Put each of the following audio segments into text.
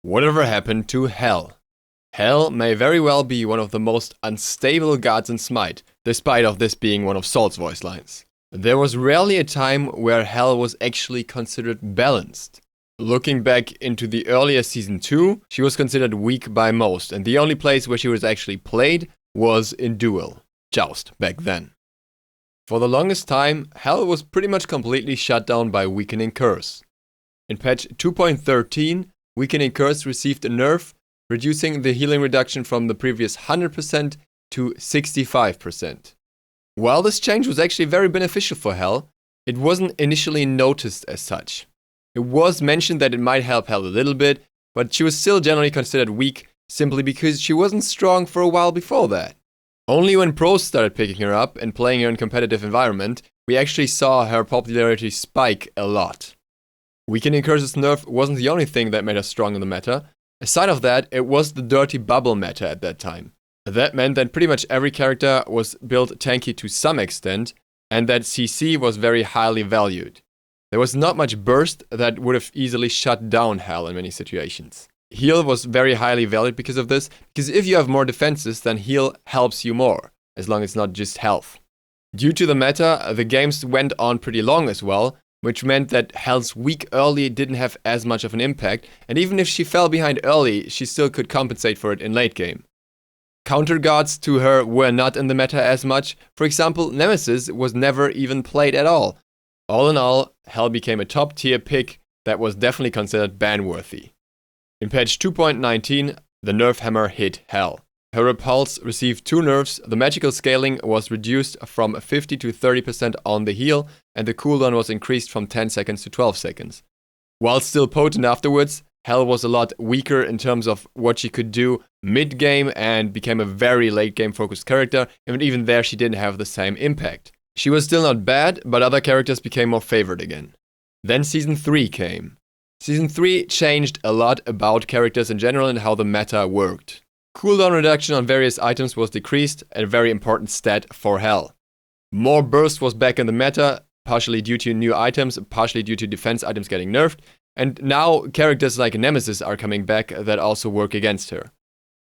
Whatever happened to Hel? Hel may very well be one of the most unstable gods in Smite, despite of this being one of Saul's voice lines. There was rarely a time where Hel was actually considered balanced. Looking back into the earlier Season 2, she was considered weak by most, and the only place where she was actually played was in Duel, Joust, back then. For the longest time, Hel was pretty much completely shut down by Weakening Curse. In patch 2.13, Weakening Curse received a nerf, reducing the healing reduction from the previous 100% to 65%. While this change was actually very beneficial for Hel, it wasn't initially noticed as such. It was mentioned that it might help Hel a little bit, but she was still generally considered weak simply because she wasn't strong for a while before that. Only when pros started picking her up and playing her in competitive environment, we actually saw her popularity spike a lot. Weakening Curse's nerf wasn't the only thing that made her strong in the meta. Aside of that, it was the dirty bubble meta at that time. That meant that pretty much every character was built tanky to some extent, and that CC was very highly valued. There was not much burst that would have easily shut down Hel in many situations. Heal was very highly valued because of this, because if you have more defenses, then heal helps you more, as long as it's not just health. Due to the meta, the games went on pretty long as well, which meant that Hel's weak early didn't have as much of an impact, and even if she fell behind early, she still could compensate for it in late game. Counter gods to her were not in the meta as much. For example, Nemesis was never even played at all. All in all, Hel became a top tier pick that was definitely considered ban-worthy. In patch 2.19, the nerf hammer hit Hel. Her repulse received 2 nerfs, the magical scaling was reduced from 50 to 30% on the heal, and the cooldown was increased from 10 seconds to 12 seconds. While still potent afterwards, Hel was a lot weaker in terms of what she could do mid-game and became a very late-game focused character, and even there she didn't have the same impact. She was still not bad, but other characters became more favored again. Then Season 3 came. Season 3 changed a lot about characters in general and how the meta worked. Cooldown reduction on various items was decreased, a very important stat for Hel. More burst was back in the meta, partially due to new items, partially due to defense items getting nerfed, and now characters like Nemesis are coming back that also work against her.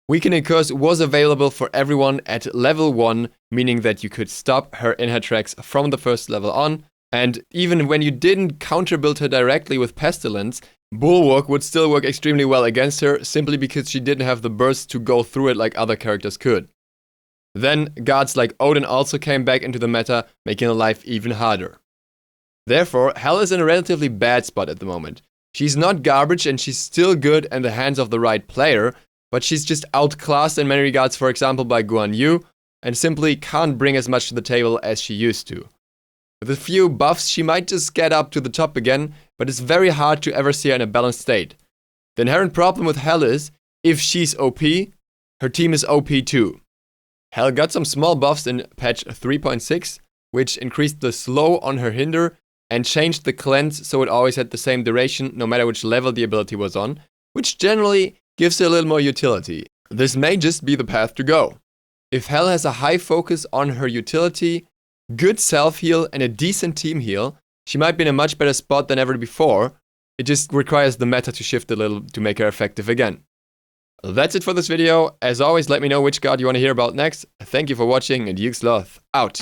Weakening Curse was available for everyone at level 1, meaning that you could stop her in her tracks from the first level on, and even when you didn't counter-build her directly with Pestilence, Bulwark would still work extremely well against her, simply because she didn't have the burst to go through it like other characters could. Then, gods like Odin also came back into the meta, making her life even harder. Therefore, Hel is in a relatively bad spot at the moment. She's not garbage and she's still good in the hands of the right player, but she's just outclassed in many regards, for example by Guan Yu, and simply can't bring as much to the table as she used to. With a few buffs, she might just get up to the top again, but it's very hard to ever see her in a balanced state. The inherent problem with Hel is, if she's OP, her team is OP too. Hel got some small buffs in patch 3.6, which increased the slow on her hinder and changed the cleanse so it always had the same duration no matter which level the ability was on, which generally gives her a little more utility. This may just be the path to go. If Hel has a high focus on her utility, good self-heal and a decent team heal, she might be in a much better spot than ever before. It just requires the meta to shift a little to make her effective again. That's it for this video. As always, let me know which god you want to hear about next. Thank you for watching and Yugsloth out.